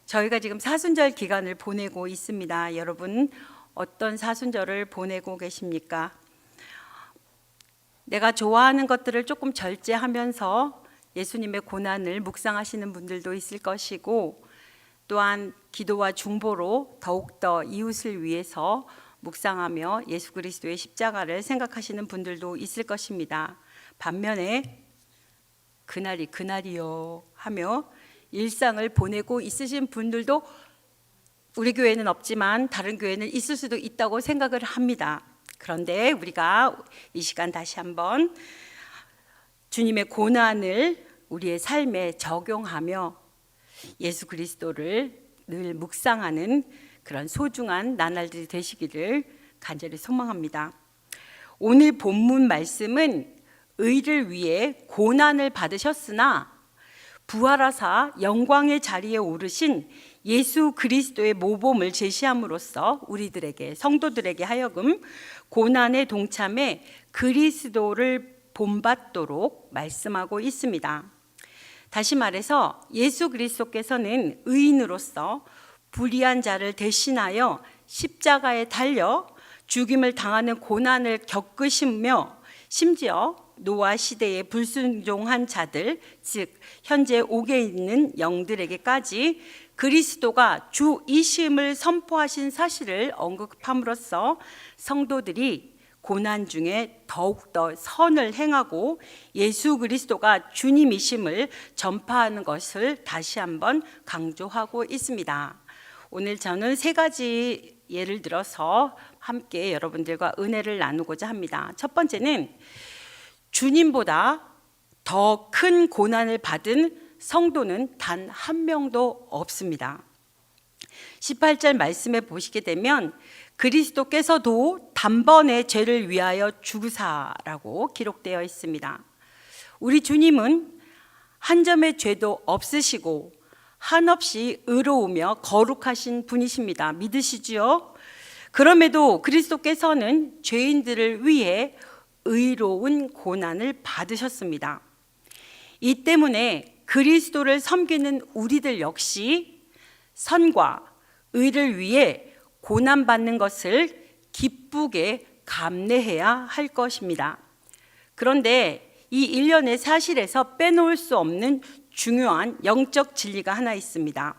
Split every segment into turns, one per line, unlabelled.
저희가 지금 사순절 기간을 보내고 있습니다. 여러분 어떤 사순절을 보내고 계십니까? 내가 좋아하는 것들을 조금 절제하면서 예수님의 고난을 묵상하시는 분들도 있을 것이고, 또한 기도와 중보로 더욱더 이웃을 위해서 묵상하며 예수 그리스도의 십자가를 생각하시는 분들도 있을 것입니다. 반면에 그날이 그날이요 하며 일상을 보내고 있으신 분들도 우리 교회는 없지만 다른 교회는 있을 수도 있다고 생각을 합니다. 그런데 우리가 이 시간 다시 한번 주님의 고난을 우리의 삶에 적용하며 예수 그리스도를 늘 묵상하는 그런 소중한 나날들이 되시기를 간절히 소망합니다. 오늘 본문 말씀은 의를 위해 고난을 받으셨으나 부활하사 영광의 자리에 오르신 예수 그리스도의 모범을 제시함으로써 우리들에게, 성도들에게 하여금 고난에 동참해 그리스도를 본받도록 말씀하고 있습니다. 다시 말해서 예수 그리스도께서는 의인으로서 불의한 자를 대신하여 십자가에 달려 죽임을 당하는 고난을 겪으시며, 심지어 노아 시대에 불순종한 자들, 즉 현재 옥에 있는 영들에게까지 그리스도가 주이심을 선포하신 사실을 언급함으로써 성도들이 고난 중에 더욱더 선을 행하고 예수 그리스도가 주님이심을 전파하는 것을 다시 한번 강조하고 있습니다. 오늘 저는 세 가지 예를 들어서 함께 여러분들과 은혜를 나누고자 합니다. 첫 번째는 주님보다 더 큰 고난을 받은 성도는 단 한 명도 없습니다. 18절 말씀에 보시게 되면 그리스도께서도 단번에 죄를 위하여 죽으사라고 기록되어 있습니다. 우리 주님은 한 점의 죄도 없으시고 한없이 의로우며 거룩하신 분이십니다. 믿으시지요? 그럼에도 그리스도께서는 죄인들을 위해 의로운 고난을 받으셨습니다. 이 때문에 그리스도를 섬기는 우리들 역시 선과 의를 위해 고난받는 것을 기쁘게 감내해야 할 것입니다. 그런데 이 일련의 사실에서 빼놓을 수 없는 중요한 영적 진리가 하나 있습니다.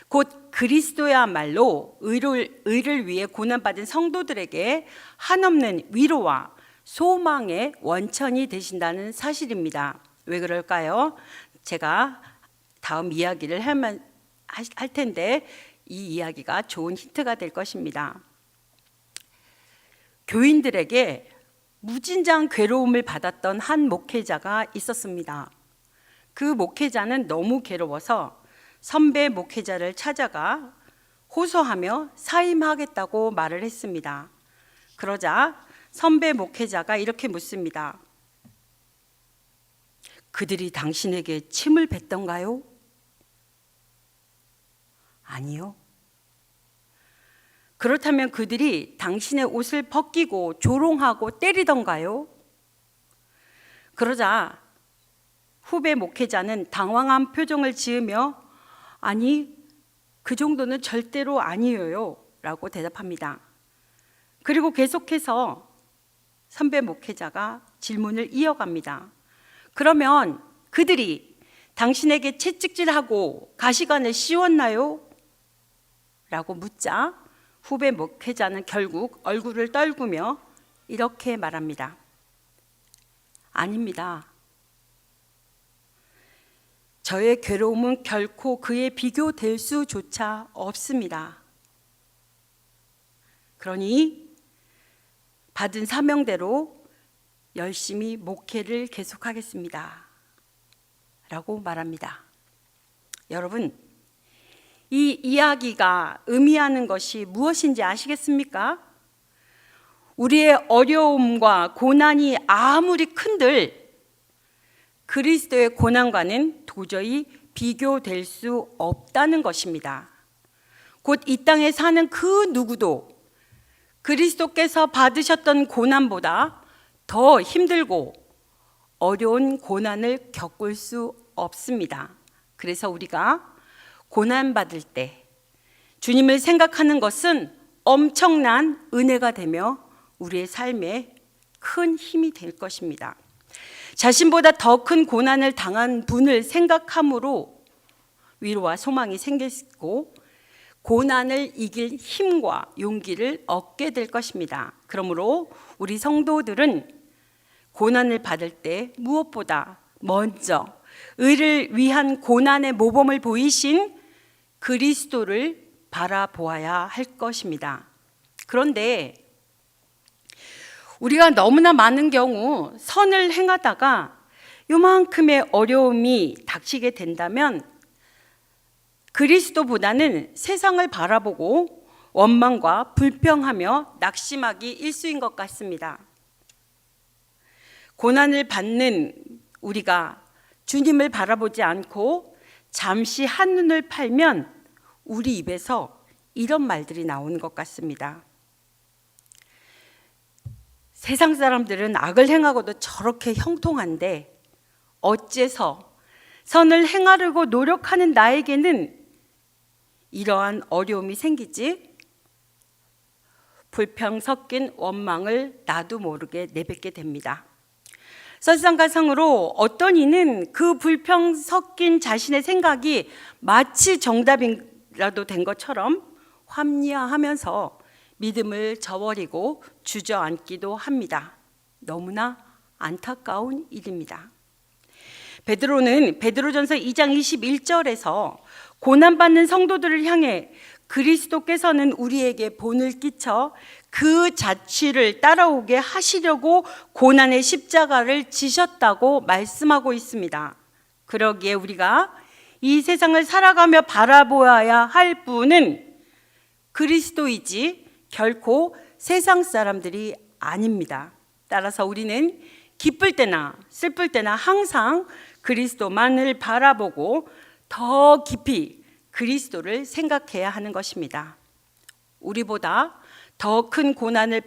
곧 그리스도야말로 의를 위해 고난받은 성도들에게 한없는 위로와 소망의 원천이 되신다는 사실입니다. 왜 그럴까요? 제가 다음 이야기를 할 텐데 이 이야기가 좋은 힌트가 될 것입니다. 교인들에게 무진장 괴로움을 받았던 한 목회자가 있었습니다. 그 목회자는 너무 괴로워서 선배 목회자를 찾아가 호소하며 사임하겠다고 말을 했습니다. 그러자 선배 목회자가 이렇게 묻습니다. 그들이 당신에게 침을 뱉던가요? 아니요. 그렇다면 그들이 당신의 옷을 벗기고 조롱하고 때리던가요? 그러자 후배 목회자는 당황한 표정을 지으며 아니, 그 정도는 절대로 아니에요 라고 대답합니다. 그리고 계속해서 선배 목회자가 질문을 이어갑니다. 그러면 그들이 당신에게 채찍질하고 가시관을 씌웠나요? 라고 묻자 후배 목회자는 결국 얼굴을 떨구며 이렇게 말합니다. 아닙니다. 저의 괴로움은 결코 그에 비교될 수조차 없습니다. 그러니 받은 사명대로 열심히 목회를 계속하겠습니다. 라고 말합니다. 여러분, 이 이야기가 의미하는 것이 무엇인지 아시겠습니까? 우리의 어려움과 고난이 아무리 큰들 그리스도의 고난과는 도저히 비교될 수 없다는 것입니다. 곧 이 땅에 사는 그 누구도 그리스도께서 받으셨던 고난보다 더 힘들고 어려운 고난을 겪을 수 없습니다. 그래서 우리가 고난받을 때 주님을 생각하는 것은 엄청난 은혜가 되며 우리의 삶에 큰 힘이 될 것입니다. 자신보다 더 큰 고난을 당한 분을 생각함으로 위로와 소망이 생기고 고난을 이길 힘과 용기를 얻게 될 것입니다. 그러므로 우리 성도들은 고난을 받을 때 무엇보다 먼저 의를 위한 고난의 모범을 보이신 그리스도를 바라보아야 할 것입니다. 그런데 우리가 너무나 많은 경우 선을 행하다가 요만큼의 어려움이 닥치게 된다면 그리스도보다는 세상을 바라보고 원망과 불평하며 낙심하기 일쑤인 것 같습니다. 고난을 받는 우리가 주님을 바라보지 않고 잠시 한눈을 팔면 우리 입에서 이런 말들이 나오는 것 같습니다. 세상 사람들은 악을 행하고도 저렇게 형통한데 어째서 선을 행하려고 노력하는 나에게는 이러한 어려움이 생기지? 불평 섞인 원망을 나도 모르게 내뱉게 됩니다. 설상가상으로 어떤 이는 그 불평 섞인 자신의 생각이 마치 정답이라도 된 것처럼 합리화하면서 믿음을 저버리고 주저앉기도 합니다. 너무나 안타까운 일입니다. 베드로는 베드로전서 2장 21절에서 고난받는 성도들을 향해 그리스도께서는 우리에게 본을 끼쳐 그 자취를 따라오게 하시려고 고난의 십자가를 지셨다고 말씀하고 있습니다. 그러기에 우리가 이 세상을 살아가며 바라보아야 할 분은 그리스도이지 결코 세상 사람들이 아닙니다. 따라서 우리는 기쁠 때나 슬플 때나 항상 그리스도만을 바라보고 더 깊이 그리스도를 생각해야 하는 것입니다. 우리보다 더 큰 고난을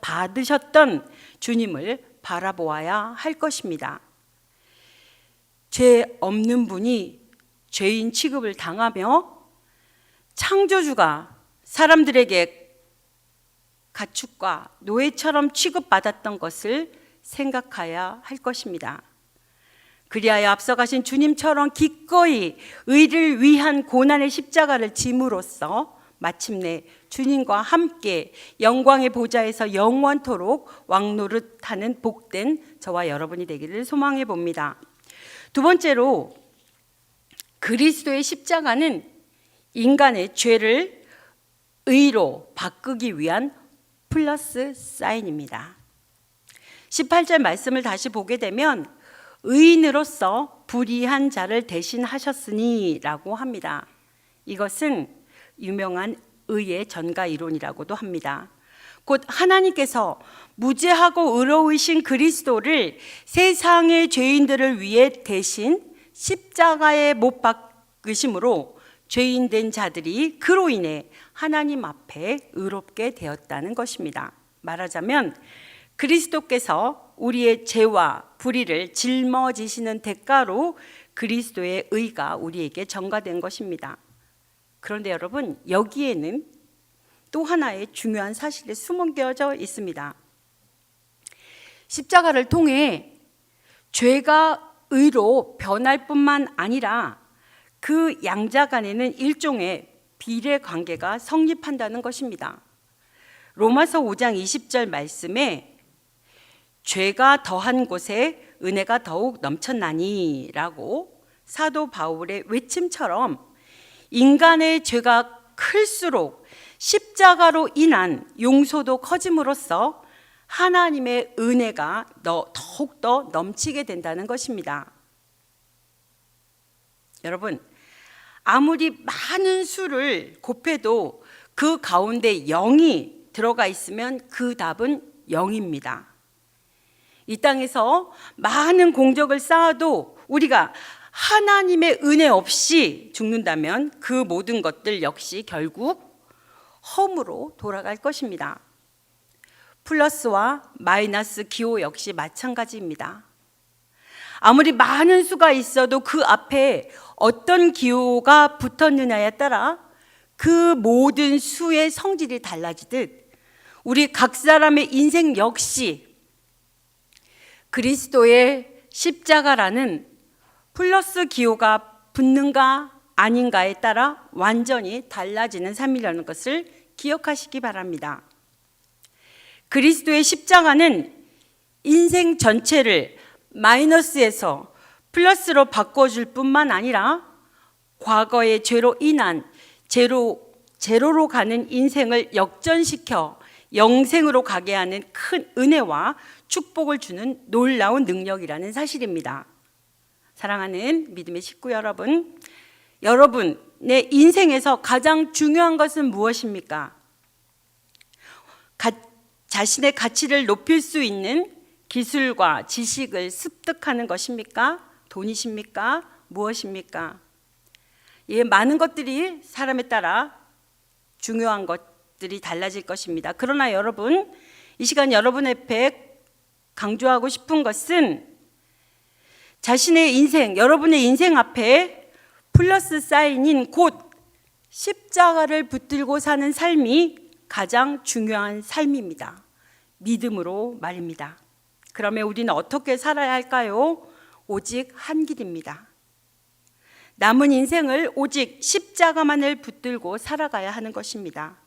받으셨던 주님을 바라보아야 할 것입니다. 죄 없는 분이 죄인 취급을 당하며 창조주가 사람들에게 가축과 노예처럼 취급받았던 것을 생각해야 할 것입니다. 그리하여 앞서가신 주님처럼 기꺼이 의를 위한 고난의 십자가를 짐으로써 마침내 주님과 함께 영광의 보좌에서 영원토록 왕노릇하는 복된 저와 여러분이 되기를 소망해 봅니다. 두 번째로 그리스도의 십자가는 인간의 죄를 의로 바꾸기 위한 플러스 사인입니다. 18절 말씀을 다시 보게 되면 의인으로서 불의한 자를 대신하셨으니 라고 합니다. 이것은 유명한 의의 전가 이론이라고도 합니다. 곧 하나님께서 무죄하고 의로우신 그리스도를 세상의 죄인들을 위해 대신 십자가에 못 박으심으로 죄인된 자들이 그로 인해 하나님 앞에 의롭게 되었다는 것입니다. 말하자면 그리스도께서 우리의 죄와 불의를 짊어지시는 대가로 그리스도의 의가 우리에게 전가된 것입니다. 그런데 여러분, 여기에는 또 하나의 중요한 사실이 숨겨져 있습니다. 십자가를 통해 죄가 의로 변할 뿐만 아니라 그 양자 간에는 일종의 비례 관계가 성립한다는 것입니다. 로마서 5장 20절 말씀에 죄가 더한 곳에 은혜가 더욱 넘쳤나니 라고 사도 바울의 외침처럼 인간의 죄가 클수록 십자가로 인한 용서도 커짐으로써 하나님의 은혜가 더욱더 넘치게 된다는 것입니다. 여러분, 아무리 많은 수를 곱해도 그 가운데 0이 들어가 있으면 그 답은 0입니다. 이 땅에서 많은 공적을 쌓아도 우리가 하나님의 은혜 없이 죽는다면 그 모든 것들 역시 결국 험으로 돌아갈 것입니다. 플러스와 마이너스 기호 역시 마찬가지입니다. 아무리 많은 수가 있어도 그 앞에 어떤 기호가 붙었느냐에 따라 그 모든 수의 성질이 달라지듯 우리 각 사람의 인생 역시 그리스도의 십자가라는 플러스 기호가 붙는가 아닌가에 따라 완전히 달라지는 삶이라는 것을 기억하시기 바랍니다. 그리스도의 십자가는 인생 전체를 마이너스에서 플러스로 바꿔줄 뿐만 아니라 과거의 죄로 인한 제로로 가는 인생을 역전시켜 영생으로 가게 하는 큰 은혜와 축복을 주는 놀라운 능력이라는 사실입니다. 사랑하는 믿음의 식구 여러분, 여러분의 인생에서 가장 중요한 것은 무엇입니까? 자신의 가치를 높일 수 있는 기술과 지식을 습득하는 것입니까? 돈이십니까? 무엇입니까? 예, 많은 것들이 사람에 따라 중요한 것들이 달라질 것입니다. 그러나 여러분, 이 시간 여러분 앞에 강조하고 싶은 것은 자신의 인생, 여러분의 인생 앞에 플러스 사인인 곧 십자가를 붙들고 사는 삶이 가장 중요한 삶입니다. 믿음으로 말입니다. 그러면 우리는 어떻게 살아야 할까요? 오직 한 길입니다. 남은 인생을 오직 십자가만을 붙들고 살아가야 하는 것입니다.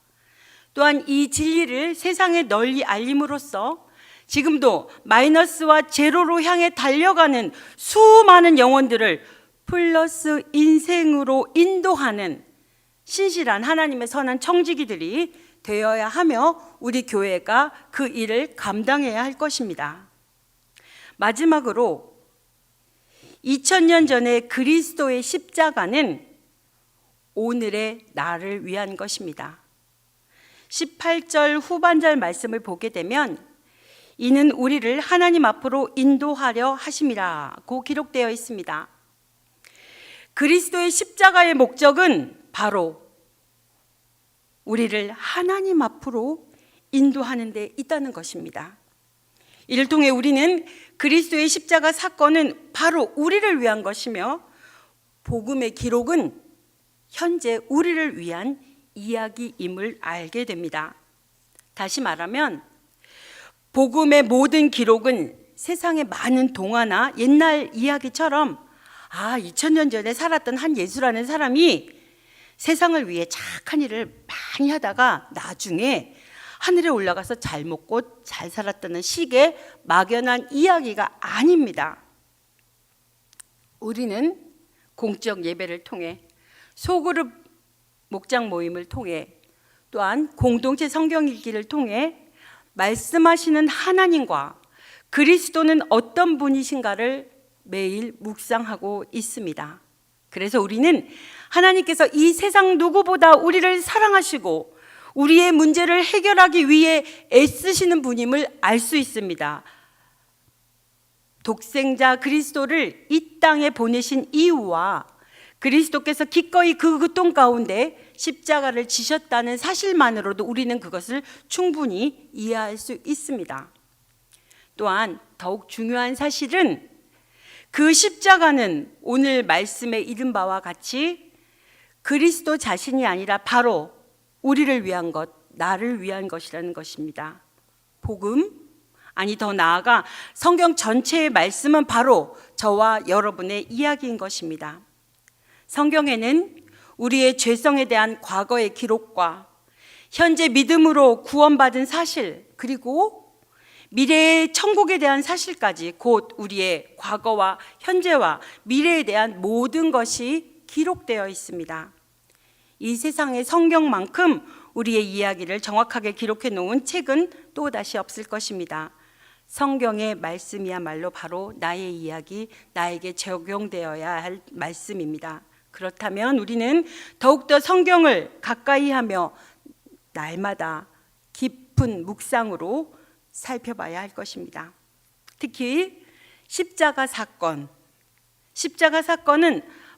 또한 이 진리를 세상에 널리 알림으로써 지금도 마이너스와 제로로 향해 달려가는 수많은 영혼들을 플러스 인생으로 인도하는 신실한 하나님의 선한 청지기들이 되어야 하며 우리 교회가 그 일을 감당해야 할 것입니다. 마지막으로 2000년 전에 그리스도의 십자가는 오늘의 나를 위한 것입니다. 18절 후반절 말씀을 보게 되면 이는 우리를 하나님 앞으로 인도하려 하심이라고 기록되어 있습니다. 그리스도의 십자가의 목적은 바로 우리를 하나님 앞으로 인도하는 데 있다는 것입니다. 이를 통해 우리는 그리스도의 십자가 사건은 바로 우리를 위한 것이며 복음의 기록은 현재 우리를 위한 이야기임을 알게 됩니다. 다시 말하면 복음의 모든 기록은 세상의 많은 동화나 옛날 이야기처럼 2000년 전에 살았던 한 예수라는 사람이 세상을 위해 착한 일을 많이 하다가 나중에 하늘에 올라가서 잘 먹고 잘 살았다는 식의 막연한 이야기가 아닙니다. 우리는 공적 예배를 통해 소그룹 목장 모임을 통해 또한 공동체 성경 읽기를 통해 말씀하시는 하나님과 그리스도는 어떤 분이신가를 매일 묵상하고 있습니다. 그래서 우리는 하나님께서 이 세상 누구보다 우리를 사랑하시고 우리의 문제를 해결하기 위해 애쓰시는 분임을 알 수 있습니다. 독생자 그리스도를 이 땅에 보내신 이유와 그리스도께서 기꺼이 그 고통 가운데 십자가를 지셨다는 사실만으로도 우리는 그것을 충분히 이해할 수 있습니다. 또한 더욱 중요한 사실은 그 십자가는 오늘 말씀에 이른 바와 같이 그리스도 자신이 아니라 바로 우리를 위한 것, 나를 위한 것이라는 것입니다. 복음, 아니 더 나아가 성경 전체의 말씀은 바로 저와 여러분의 이야기인 것입니다. 성경에는 우리의 죄성에 대한 과거의 기록과 현재 믿음으로 구원받은 사실, 그리고 미래의 천국에 대한 사실까지 곧 우리의 과거와 현재와 미래에 대한 모든 것이 기록되어 있습니다. 이 세상의 성경만큼 우리의 이야기를 정확하게 기록해 놓은 책은 또다시 없을 것입니다. 성경의 말씀이야말로 바로 나의 이야기, 나에게 적용되어야 할 말씀입니다. 그렇다면 우리는 더욱더 성경을 가까이 하며 날마다 깊은 묵상으로 살펴봐야 할 것입니다. 특히 십자가 사건은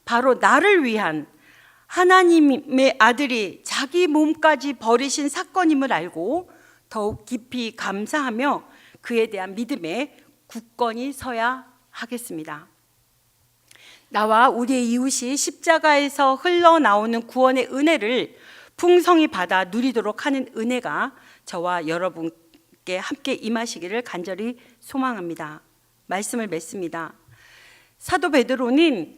바로 나를 위한 하나님의 아들이 자기 몸까지 버리신 사건임을 알고 더욱 깊이 감사하며 그에 대한 믿음에 굳건히 서야 하겠습니다. 나와 우리의 이웃이 십자가에서 흘러나오는 구원의 은혜를 풍성히 받아 누리도록 하는 은혜가 저와 여러분께 함께 임하시기를 간절히 소망합니다. 말씀을 맺습니다. 사도 베드로는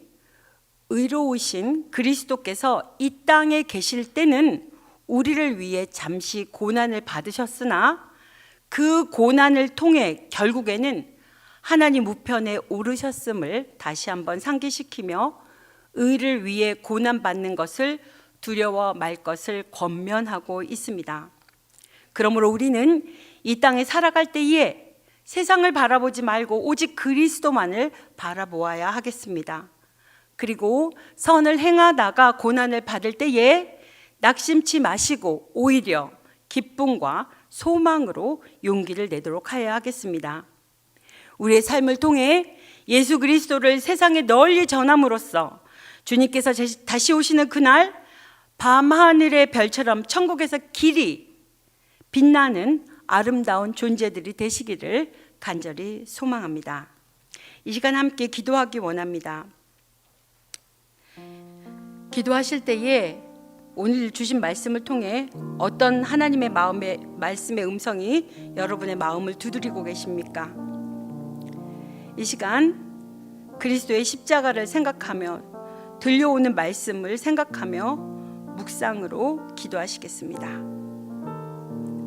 의로우신 그리스도께서 이 땅에 계실 때는 우리를 위해 잠시 고난을 받으셨으나 그 고난을 통해 결국에는 하나님 우편에 오르셨음을 다시 한번 상기시키며 의를 위해 고난받는 것을 두려워 말 것을 권면하고 있습니다. 그러므로 우리는 이 땅에 살아갈 때에 세상을 바라보지 말고 오직 그리스도만을 바라보아야 하겠습니다. 그리고 선을 행하다가 고난을 받을 때에 낙심치 마시고 오히려 기쁨과 소망으로 용기를 내도록 하여야 하겠습니다. 우리의 삶을 통해 예수 그리스도를 세상에 널리 전함으로써 주님께서 다시 오시는 그날 밤하늘의 별처럼 천국에서 길이 빛나는 아름다운 존재들이 되시기를 간절히 소망합니다. 이 시간 함께 기도하기 원합니다. 기도하실 때에 오늘 주신 말씀을 통해 어떤 하나님의 말씀의 음성이 여러분의 마음을 두드리고 계십니까? 이 시간 그리스도의 십자가를 생각하며 들려오는 말씀을 생각하며 묵상으로 기도하시겠습니다.